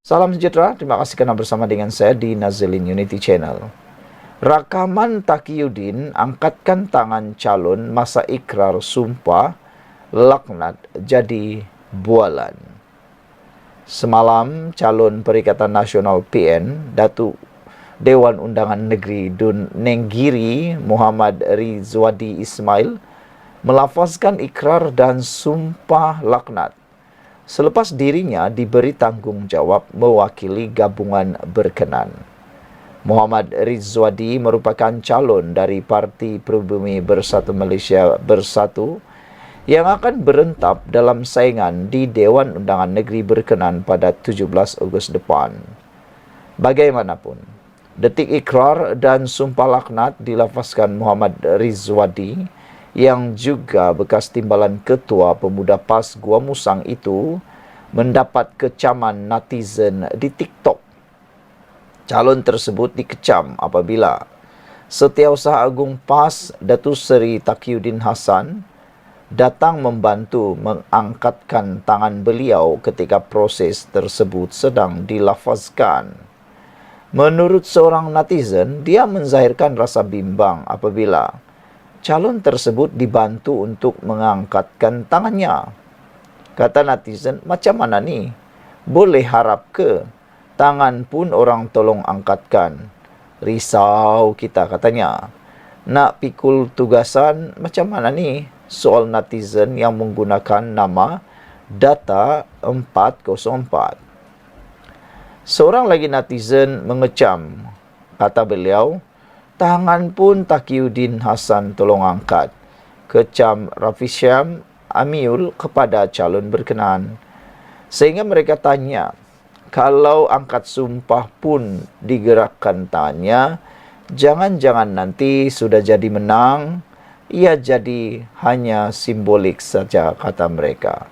Salam sejahtera, terima kasih karena bersama dengan saya di Nazilin Unity Channel. Rakaman Taqiyuddin angkatkan tangan calon masa ikrar sumpah laknat jadi bualan. Semalam calon Perikatan Nasional PN Datuk Dewan Undangan Negeri Dun Nenggiri Muhammad Rizwadi Ismail melafazkan ikrar dan sumpah laknat selepas dirinya diberi tanggungjawab mewakili gabungan berkenan. Muhammad Rizwadi merupakan calon dari Parti Pribumi Bersatu Malaysia Bersatu yang akan berentap dalam saingan di Dewan Undangan Negeri Berkenan pada 17 Ogos depan. Bagaimanapun, detik ikrar dan sumpah laknat dilafazkan Muhammad Rizwadi yang juga bekas timbalan Ketua Pemuda PAS Gua Musang itu mendapat kecaman netizen di TikTok. Calon tersebut dikecam apabila Setiausaha Agung PAS Datuk Seri Taqiyuddin Hassan datang membantu mengangkatkan tangan beliau ketika proses tersebut sedang dilafazkan. Menurut seorang netizen, dia menzahirkan rasa bimbang apabila calon tersebut dibantu untuk mengangkatkan tangannya. Kata netizen, macam mana ni? Boleh harap ke? Tangan pun orang tolong angkatkan. Risau kita katanya. Nak pikul tugasan macam mana ni? Soal netizen yang menggunakan nama Data 404. Seorang lagi netizen mengecam. Kata beliau, tangan pun Taqiyuddin Hassan tolong angkat. Kecam Rafi Syam Amiul kepada calon berkenan. Sehingga mereka tanya, kalau angkat sumpah pun digerakkan tangannya, jangan-jangan nanti sudah jadi menang, ia jadi hanya simbolik saja, kata mereka.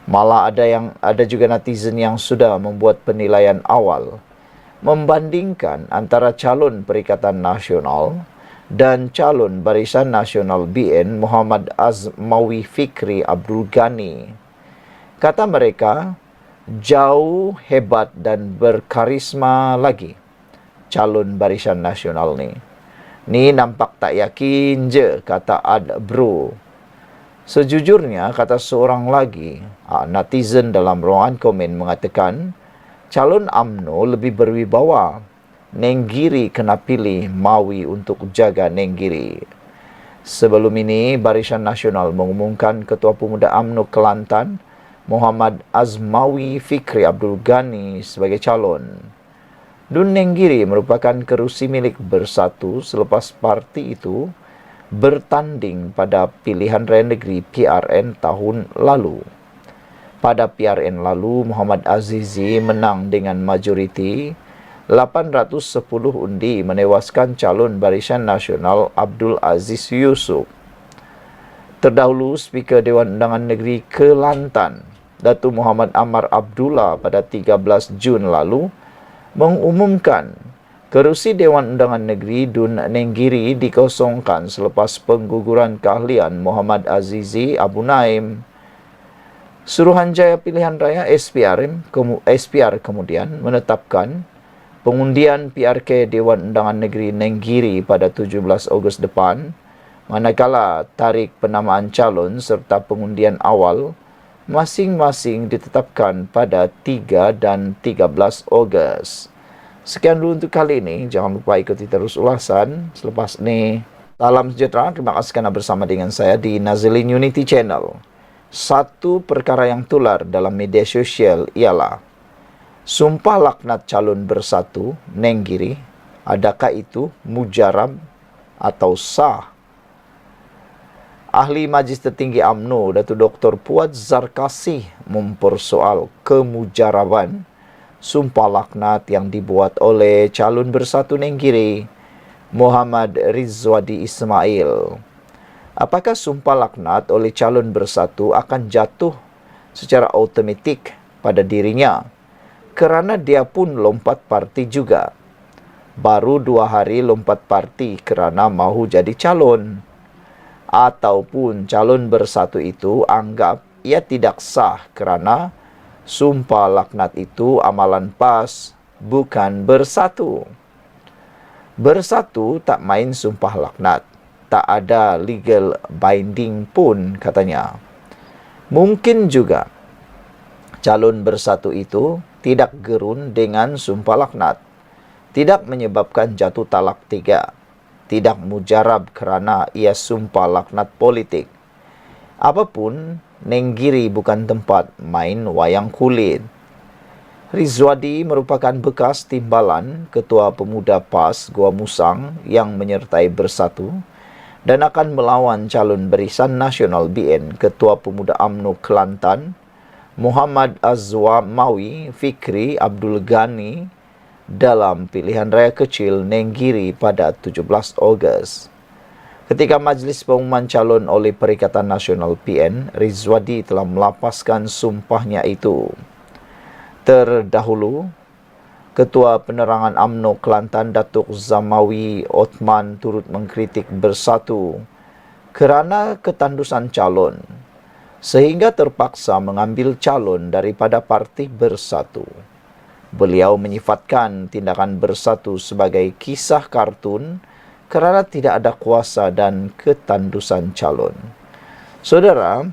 Malah ada juga netizen yang sudah membuat penilaian awal membandingkan antara calon Perikatan Nasional dan calon Barisan Nasional BN Muhammad Azmawi Fikri Abdul Ghani. Kata mereka, jauh hebat dan berkarisma lagi calon Barisan Nasional ni. Ni nampak tak yakin je, kata Ad Bro. Sejujurnya, kata seorang lagi netizen dalam ruangan komen mengatakan, calon UMNO lebih berwibawa. Nenggiri kena pilih Mawi untuk jaga Nenggiri. Sebelum ini, Barisan Nasional mengumumkan Ketua Pemuda UMNO Kelantan, Muhammad Azmawi Fikri Abdul Ghani sebagai calon. Dun Nenggiri merupakan kerusi milik Bersatu selepas parti itu bertanding pada pilihan raya negeri PRN tahun lalu. Pada PRN lalu, Muhammad Azizi menang dengan majoriti 810 undi menewaskan calon Barisan Nasional Abdul Aziz Yusof. Terdahulu, Speaker Dewan Undangan Negeri Kelantan, Datuk Muhammad Amar Abdullah pada 13 Jun lalu mengumumkan kerusi Dewan Undangan Negeri Dun Nenggiri dikosongkan selepas pengguguran keahlian Muhammad Azizi Abu Naim. Suruhanjaya Pilihan Raya SPR kemudian menetapkan pengundian PRK Dewan Undangan Negeri Nenggiri pada 17 Ogos depan, manakala tarikh penamaan calon serta pengundian awal masing-masing ditetapkan pada 3 dan 13 Ogos. Sekian dulu untuk kali ini. Jangan lupa ikuti terus ulasan selepas ini. Salam sejahtera. Terima kasih kerana bersama dengan saya di Nazilin Unity Channel. Satu perkara yang tular dalam media sosial ialah sumpah laknat calon Bersatu Nenggiri. Adakah itu mujarab atau sah? Ahli Majlis Tertinggi UMNO Datuk Dr. Puat Zarkasih mempersoal kemujaraban sumpah laknat yang dibuat oleh calon Bersatu Nenggiri Muhammad Rizwadi Ismail. Apakah sumpah laknat oleh calon Bersatu akan jatuh secara automatik pada dirinya kerana dia pun lompat parti juga? Baru 2 hari lompat parti kerana mahu jadi calon. Ataupun calon Bersatu itu anggap ia tidak sah kerana Sumpah laknat itu amalan PAS, bukan bersatu. Bersatu tak main sumpah laknat. Tak ada legal binding pun katanya. Mungkin juga calon bersatu itu tidak gerun dengan sumpah laknat. Tidak menyebabkan jatuh talak 3. Tidak mujarab kerana ia sumpah laknat politik. Apapun, Nenggiri bukan tempat main wayang kulit. Rizwadi merupakan bekas timbalan Ketua Pemuda PAS Gua Musang yang menyertai bersatu dan akan melawan calon Barisan Nasional BN Ketua Pemuda UMNO Kelantan Muhammad Azwamawi Fikri Abdul Ghani dalam pilihan raya kecil Nenggiri pada 17 Ogos. Ketika majlis pengumuman calon oleh Perikatan Nasional PN, Rizwadi telah melapaskan sumpahnya itu. Terdahulu, Ketua Penerangan UMNO Kelantan Datuk Zamawi Othman turut mengkritik bersatu kerana ketandusan calon, sehingga terpaksa mengambil calon daripada parti bersatu. Beliau menyifatkan tindakan bersatu sebagai kisah kartun kerana tidak ada kuasa dan ketandusan calon. Saudara,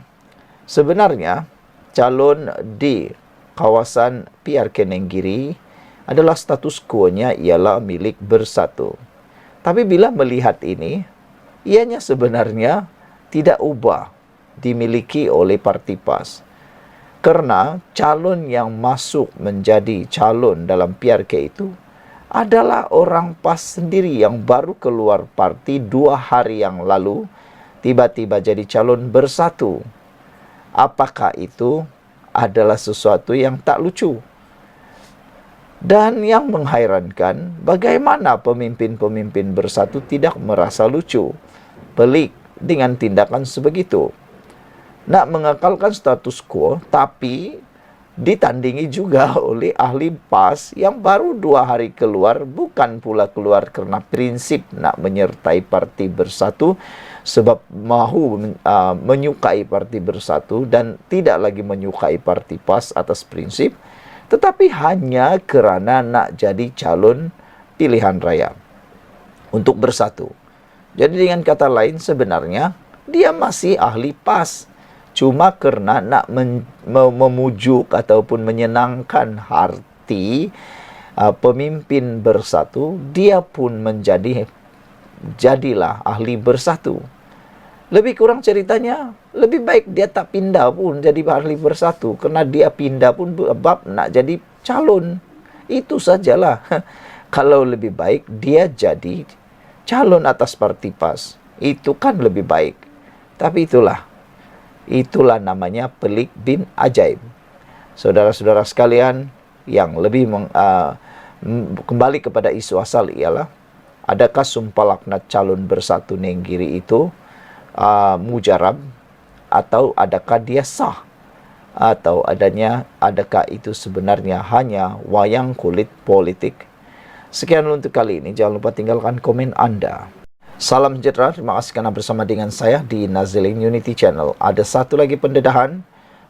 sebenarnya calon di kawasan PRK Nenggiri adalah status quo-nya ialah milik bersatu. Tapi bila melihat ini, ianya sebenarnya tidak ubah dimiliki oleh parti PAS. Kerana calon yang masuk menjadi calon dalam PRK itu adalah orang PAS sendiri yang baru keluar parti 2 hari yang lalu, tiba-tiba jadi calon bersatu. Apakah itu adalah sesuatu yang tak lucu? Dan yang menghairankan, bagaimana pemimpin-pemimpin bersatu tidak merasa lucu, pelik dengan tindakan sebegitu. Nak mengekalkan status quo, tapi ditandingi juga oleh ahli PAS yang baru 2 hari keluar, bukan pula keluar kerana prinsip nak menyertai parti bersatu, sebab mahu menyukai parti bersatu dan tidak lagi menyukai parti PAS atas prinsip, tetapi hanya kerana nak jadi calon pilihan raya untuk bersatu. Jadi dengan kata lain, sebenarnya dia masih ahli PAS, cuma kerana nak memujuk ataupun menyenangkan hati pemimpin bersatu, dia pun jadilah ahli bersatu. Lebih kurang ceritanya, lebih baik dia tak pindah pun jadi ahli bersatu, kerana dia pindah pun bab nak jadi calon. Itu sajalah. Kalau lebih baik dia jadi calon atas parti PAS, itu kan lebih baik. Tapi itulah namanya pelik bin ajaib. Saudara-saudara sekalian, yang lebih kembali kepada isu asal ialah, adakah sumpah laknat calon bersatu Nenggiri itu mujarab, atau adakah dia sah, atau adakah itu sebenarnya hanya wayang kulit politik? Sekian untuk kali ini. Jangan lupa tinggalkan komen Anda. Salam sejahtera, terima kasih kerana bersama dengan saya di Nazilin Unity Channel. Ada satu lagi pendedahan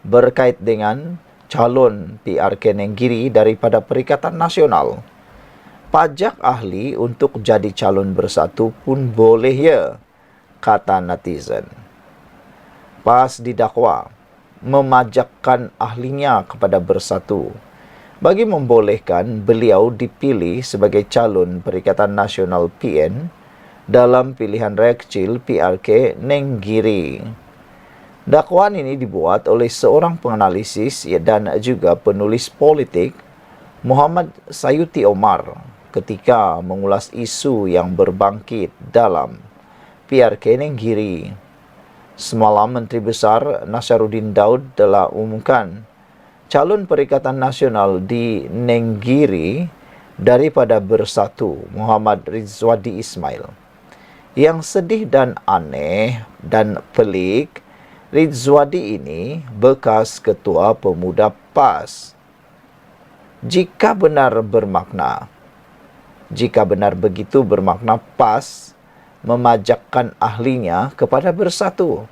berkait dengan calon PRK Nenggiri daripada Perikatan Nasional. Pajak ahli untuk jadi calon bersatu pun boleh ya, kata netizen. PAS didakwa memajakkan ahlinya kepada bersatu bagi membolehkan beliau dipilih sebagai calon Perikatan Nasional PN dalam pilihan raya kecil PRK Nenggiri. Dakwaan ini dibuat oleh seorang penganalisis dan juga penulis politik, Muhammad Sayuti Omar, ketika mengulas isu yang berbangkit dalam PRK Nenggiri. Semalam Menteri Besar Nasaruddin Daud telah umumkan calon Perikatan Nasional di Nenggiri daripada bersatu, Muhammad Rizwadi Ismail. Yang sedih dan aneh dan pelik, Rizwadi ini bekas Ketua Pemuda PAS. Jika benar begitu bermakna PAS memajakkan ahlinya kepada bersatu,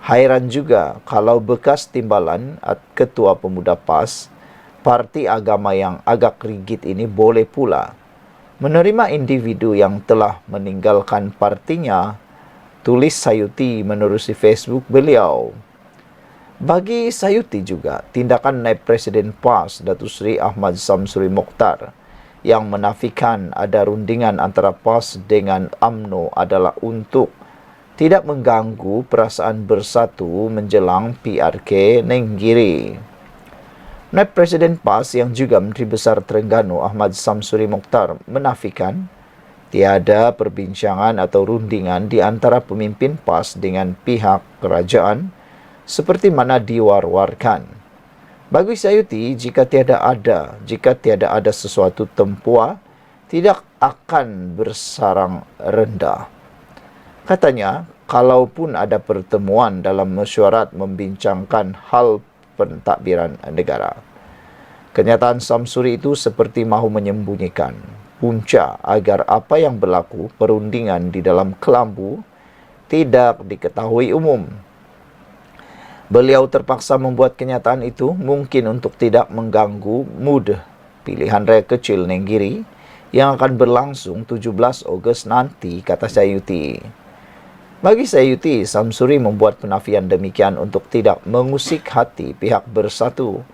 Hairan juga kalau bekas timbalan Ketua Pemuda PAS, parti agama yang agak rigid ini boleh pula menerima individu yang telah meninggalkan partinya, tulis Sayuti menerusi Facebook beliau. Bagi Sayuti juga, tindakan Naib Presiden PAS Datuk Seri Ahmad Samsuri Mokhtar yang menafikan ada rundingan antara PAS dengan UMNO adalah untuk tidak mengganggu perasaan bersatu menjelang PRK Nenggiri. Naib Presiden PAS yang juga Menteri Besar Terengganu Ahmad Samsuri Mokhtar menafikan tiada perbincangan atau rundingan di antara pemimpin PAS dengan pihak kerajaan seperti mana diwar-warkan. Bagi Sayuti, jika tiada ada sesuatu tempua, tidak akan bersarang rendah. Katanya, kalaupun ada pertemuan dalam mesyuarat membincangkan hal pentadbiran negara. Kenyataan Samsuri itu seperti mahu menyembunyikan punca agar apa yang berlaku perundingan di dalam kelambu tidak diketahui umum. Beliau terpaksa membuat kenyataan itu mungkin untuk tidak mengganggu mood pilihan raya kecil Nenggiri yang akan berlangsung 17 Ogos nanti, kata Sayuti. Bagi Sayuti, Samsuri membuat penafian demikian untuk tidak mengusik hati pihak bersatu.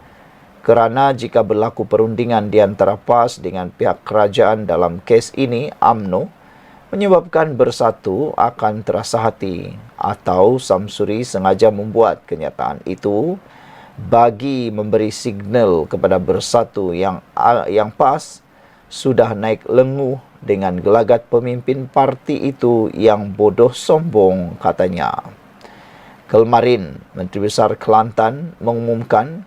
Kerana jika berlaku perundingan di antara PAS dengan pihak kerajaan dalam kes ini, UMNO, menyebabkan bersatu akan terasa hati. Atau Samsuri sengaja membuat kenyataan itu bagi memberi signal kepada bersatu yang PAS sudah naik lenguh dengan gelagat pemimpin parti itu yang bodoh sombong, katanya. Kemarin, Menteri Besar Kelantan mengumumkan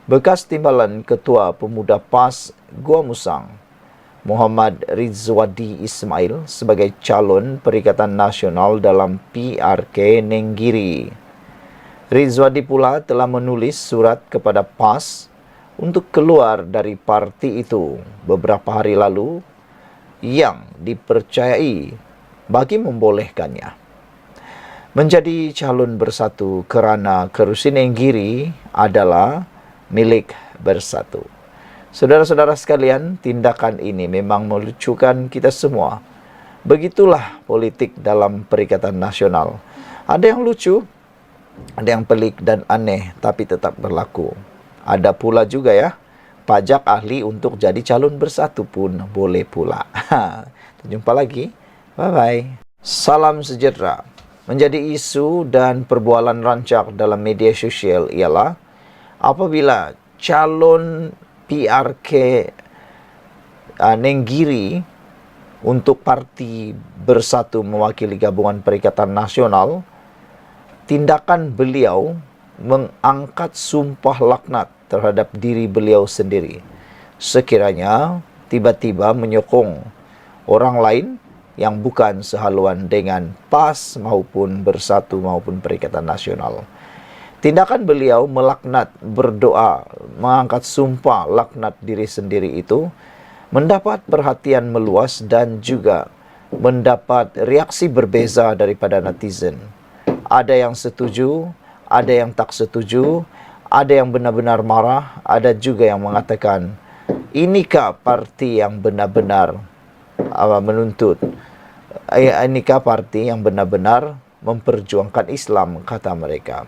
bekas timbalan Ketua Pemuda PAS Gua Musang, Muhammad Rizwadi Ismail sebagai calon Perikatan Nasional dalam PRK Nenggiri. Rizwadi pula telah menulis surat kepada PAS untuk keluar dari parti itu beberapa hari lalu yang dipercayai bagi membolehkannya menjadi calon bersatu kerana kerusi Nenggiri adalah milik bersatu. Saudara-saudara sekalian, tindakan ini memang melucukan kita semua. Begitulah politik dalam Perikatan Nasional. Ada yang lucu, ada yang pelik dan aneh, tapi tetap berlaku. Ada pula juga ya, pajak ahli untuk jadi calon bersatu pun boleh pula. Jumpa lagi. Bye-bye. Salam sejahtera. Menjadi isu dan perbualan rancak dalam media sosial ialah apabila calon PRK Nenggiri untuk parti bersatu mewakili gabungan Perikatan Nasional, tindakan beliau mengangkat sumpah laknat terhadap diri beliau sendiri. Sekiranya tiba-tiba menyokong orang lain yang bukan sehaluan dengan PAS maupun bersatu maupun Perikatan Nasional. Tindakan beliau melaknat, berdoa, mengangkat sumpah laknat diri sendiri itu mendapat perhatian meluas dan juga mendapat reaksi berbeza daripada netizen. Ada yang setuju, ada yang tak setuju, ada yang benar-benar marah, ada juga yang mengatakan, inikah parti yang benar-benar menuntut? Inikah parti yang benar-benar memperjuangkan Islam, kata mereka.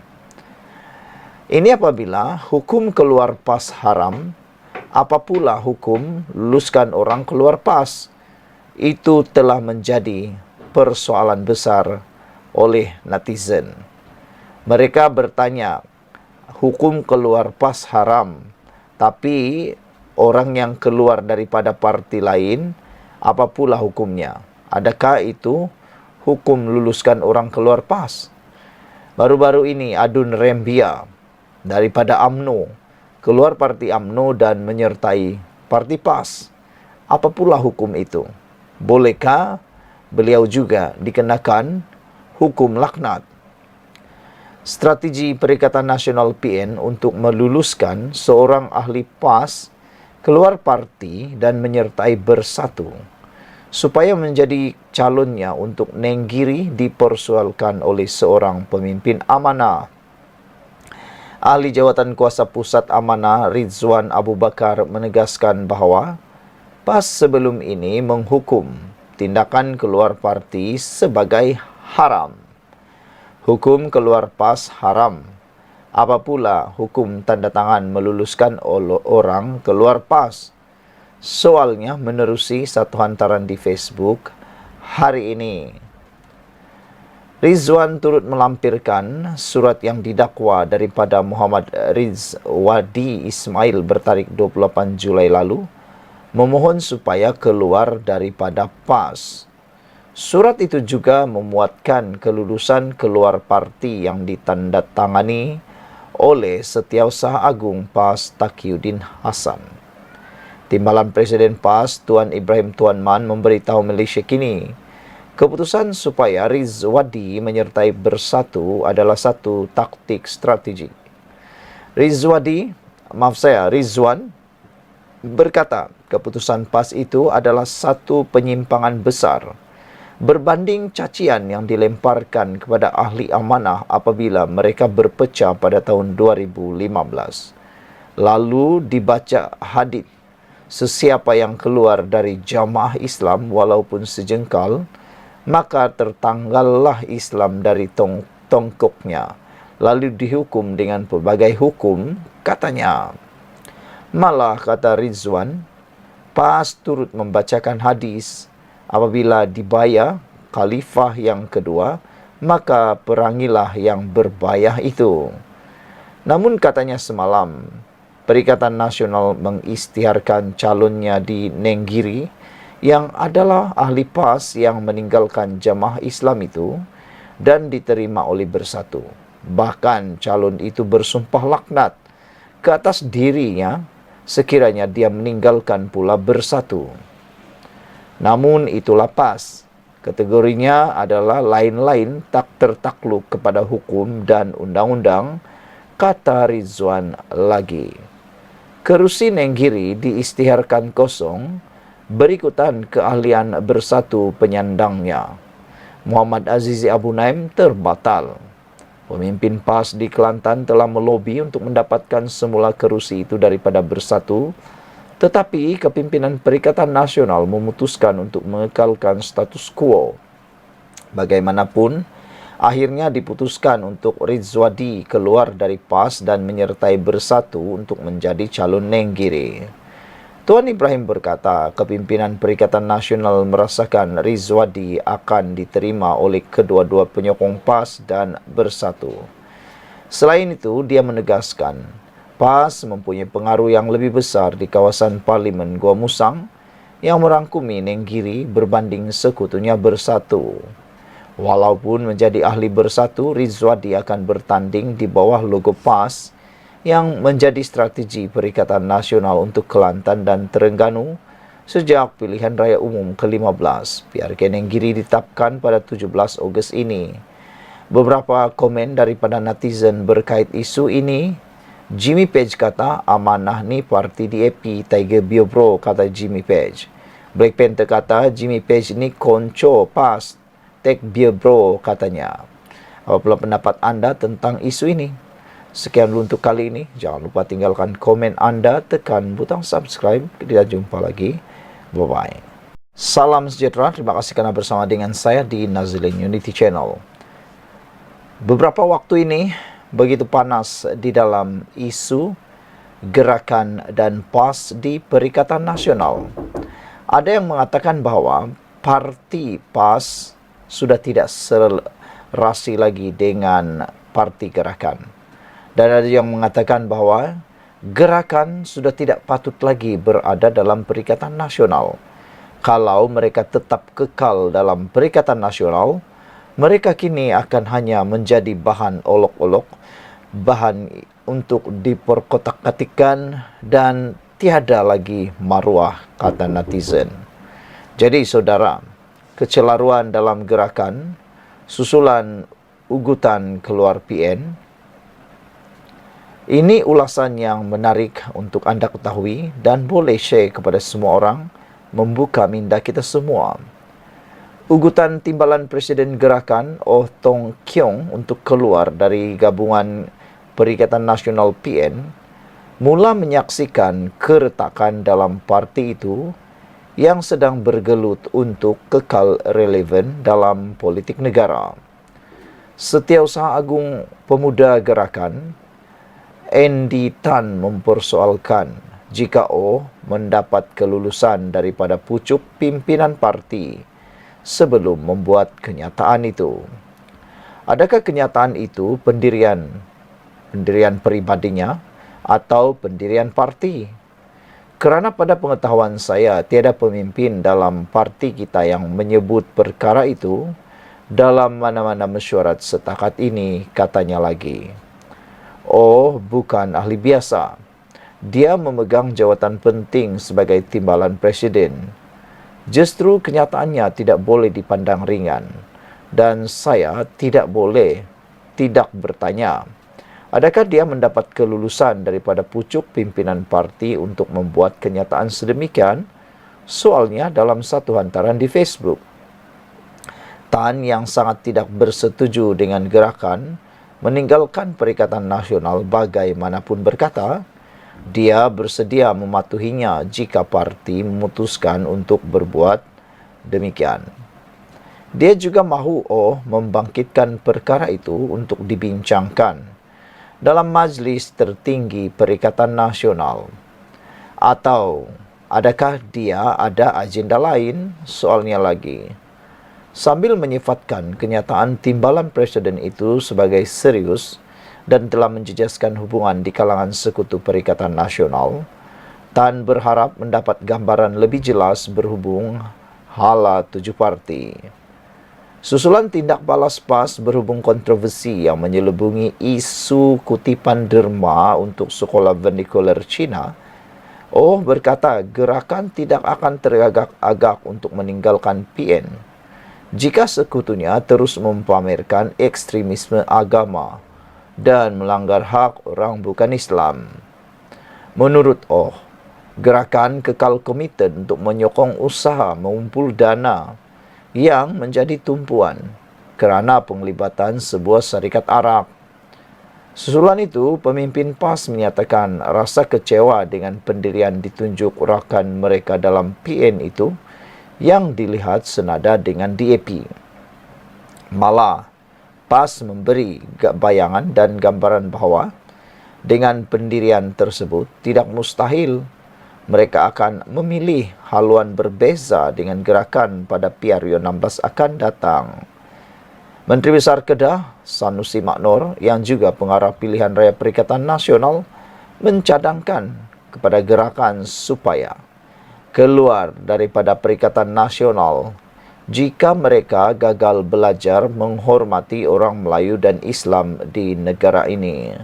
Ini apabila hukum keluar PAS haram, apapula hukum luluskan orang keluar PAS, itu telah menjadi persoalan besar oleh netizen. Mereka bertanya, hukum keluar PAS haram, tapi orang yang keluar daripada parti lain, apapula hukumnya? Adakah itu hukum luluskan orang keluar PAS? Baru-baru ini Adun Rembia daripada UMNO keluar parti UMNO dan menyertai parti PAS. Apa pula hukum itu? Bolehkah beliau juga dikenakan hukum laknat? Strategi Perikatan Nasional PN untuk meluluskan seorang ahli PAS keluar parti dan menyertai bersatu supaya menjadi calonnya untuk Nenggiri dipersoalkan oleh seorang pemimpin amanah. Ahli Jawatan Kuasa Pusat Amanah Rizwan Abu Bakar menegaskan bahawa PAS sebelum ini menghukum tindakan keluar parti sebagai haram. Hukum keluar PAS haram. Apa pula hukum tanda tangan meluluskan orang keluar PAS? Soalnya menerusi satu hantaran di Facebook hari ini. Rizwan turut melampirkan surat yang didakwa daripada Muhammad Rizwadi Ismail bertarikh 28 Julai lalu, memohon supaya keluar daripada PAS. Surat itu juga memuatkan kelulusan keluar parti yang ditandatangani oleh Setiausaha Agung PAS Taqiyuddin Hasan. Timbalan Presiden PAS Tuan Ibrahim Tuan Man memberitahu Malaysia Kini, keputusan supaya Rizwadi menyertai Bersatu adalah satu taktik strategi. Rizwan berkata, keputusan PAS itu adalah satu penyimpangan besar berbanding cacian yang dilemparkan kepada ahli amanah apabila mereka berpecah pada tahun 2015. Lalu dibaca hadis, sesiapa yang keluar dari jamaah Islam walaupun sejengkal, maka tertanggallah Islam dari tongkoknya, lalu dihukum dengan pelbagai hukum, katanya. Malah, kata Rizwan, PAS turut membacakan hadis, apabila dibayar khalifah yang kedua, maka perangilah yang berbayah itu. Namun katanya semalam, Perikatan Nasional mengisytiharkan calonnya di Nenggiri yang adalah ahli PAS yang meninggalkan jamaah Islam itu dan diterima oleh Bersatu. Bahkan calon itu bersumpah laknat ke atas dirinya sekiranya dia meninggalkan pula Bersatu. Namun itulah PAS. Kategorinya adalah lain-lain tak tertakluk kepada hukum dan undang-undang, kata Rizwan lagi. Kerusi Nenggiri diisytiharkan kosong berikutan keahlian Bersatu penyandangnya. Muhammad Azizi Abu Naim terbatal. Pemimpin PAS di Kelantan telah melobi untuk mendapatkan semula kerusi itu daripada Bersatu, tetapi kepimpinan Perikatan Nasional memutuskan untuk mengekalkan status quo. Bagaimanapun, akhirnya diputuskan untuk Rizwadi keluar dari PAS dan menyertai Bersatu untuk menjadi calon Nenggiri. Tuan Ibrahim berkata, kepimpinan Perikatan Nasional merasakan Rizwadi akan diterima oleh kedua-dua penyokong PAS dan Bersatu. Selain itu, dia menegaskan, PAS mempunyai pengaruh yang lebih besar di kawasan Parlimen Gua Musang yang merangkumi Nenggiri berbanding sekutunya Bersatu. Walaupun menjadi ahli Bersatu, Rizwadi akan bertanding di bawah logo PAS yang menjadi strategi Perikatan Nasional untuk Kelantan dan Terengganu sejak pilihan raya umum ke-15 PRK Nenggiri ditetapkan pada 17 Ogos ini. Beberapa komen daripada netizen berkait isu ini. Jimmy Page kata, amanah ni parti DAP Tiger Bio Bro, kata Jimmy Page. Black Panther kata, Jimmy Page ni konco PAS Tek Bio Bro, katanya. Apa pula pendapat anda tentang isu ini? Sekian dulu untuk kali ini. Jangan lupa tinggalkan komen anda, tekan butang subscribe. Kita jumpa lagi. Bye-bye. Salam sejahtera. Terima kasih kerana bersama dengan saya di Nazilin Unity Channel. Beberapa waktu ini begitu panas di dalam isu gerakan dan PAS di Perikatan Nasional. Ada yang mengatakan bahawa parti PAS sudah tidak serasi lagi dengan parti gerakan. Dan ada yang mengatakan bahawa gerakan sudah tidak patut lagi berada dalam Perikatan Nasional. Kalau mereka tetap kekal dalam Perikatan Nasional, mereka kini akan hanya menjadi bahan olok-olok, bahan untuk diperkotak-katikkan dan tiada lagi maruah, kata netizen. Jadi saudara, kecelaruan dalam gerakan, susulan ugutan keluar PN, ini ulasan yang menarik untuk anda ketahui dan boleh share kepada semua orang membuka minda kita semua. Ugutan timbalan Presiden Gerakan Oh Tong Kiong untuk keluar dari gabungan Perikatan Nasional PN mula menyaksikan keretakan dalam parti itu yang sedang bergelut untuk kekal relevan dalam politik negara. Setiausaha Agung Pemuda Gerakan, Andy Tan mempersoalkan jika Oh mendapat kelulusan daripada pucuk pimpinan parti sebelum membuat kenyataan itu. Adakah kenyataan itu pendirian peribadinya atau pendirian parti? Kerana pada pengetahuan saya, tiada pemimpin dalam parti kita yang menyebut perkara itu dalam mana-mana mesyuarat setakat ini, katanya lagi. Oh, bukan ahli biasa. Dia memegang jawatan penting sebagai timbalan presiden. Justru kenyataannya tidak boleh dipandang ringan. Dan saya tidak boleh tidak bertanya, adakah dia mendapat kelulusan daripada pucuk pimpinan parti untuk membuat kenyataan sedemikian? Soalnya dalam satu hantaran di Facebook. Tan yang sangat tidak bersetuju dengan gerakan meninggalkan Perikatan Nasional bagaimanapun berkata, dia bersedia mematuhinya jika parti memutuskan untuk berbuat demikian. Dia juga mahu membangkitkan perkara itu untuk dibincangkan dalam majlis tertinggi Perikatan Nasional. Atau adakah dia ada agenda lain? Soalnya lagi. Sambil menyifatkan kenyataan timbalan presiden itu sebagai serius dan telah menjejaskan hubungan di kalangan sekutu Perikatan Nasional, Tan berharap mendapat gambaran lebih jelas berhubung hala 7 parti. Susulan tindak balas PAS berhubung kontroversi yang menyelubungi isu kutipan derma untuk sekolah vernacular Cina, berkata gerakan tidak akan teragak-agak untuk meninggalkan PN jika sekutunya terus mempamerkan ekstremisme agama dan melanggar hak orang bukan Islam. Menurut gerakan kekal komited untuk menyokong usaha mengumpul dana yang menjadi tumpuan kerana penglibatan sebuah syarikat Arab. Susulan itu, pemimpin PAS menyatakan rasa kecewa dengan pendirian ditunjuk rakan mereka dalam PN itu yang dilihat senada dengan DAP. Malah, PAS memberi bayangan dan gambaran bahawa dengan pendirian tersebut tidak mustahil mereka akan memilih haluan berbeza dengan gerakan pada PRU 16 akan datang. Menteri Besar Kedah, Sanusi Maknor, yang juga pengarah pilihan raya Perikatan Nasional, mencadangkan kepada gerakan supaya keluar daripada Perikatan Nasional jika mereka gagal belajar menghormati orang Melayu dan Islam di negara ini.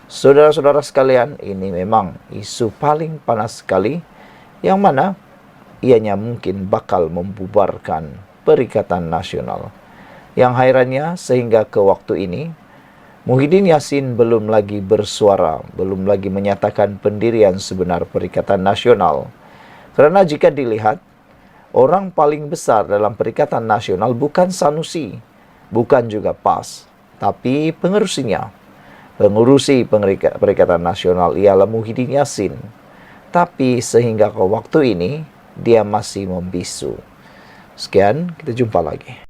Saudara-saudara sekalian, ini memang isu paling panas sekali yang mana ianya mungkin bakal membubarkan Perikatan Nasional. Yang hairannya sehingga ke waktu ini, Muhyiddin Yassin belum lagi bersuara, belum lagi menyatakan pendirian sebenar Perikatan Nasional. Kerana jika dilihat, orang paling besar dalam Perikatan Nasional bukan Sanusi, bukan juga PAS, tapi pengerusinya. Pengurusi Perikatan Nasional ialah Muhyiddin Yassin. Tapi sehingga ke waktu ini, dia masih membisu. Sekian, kita jumpa lagi.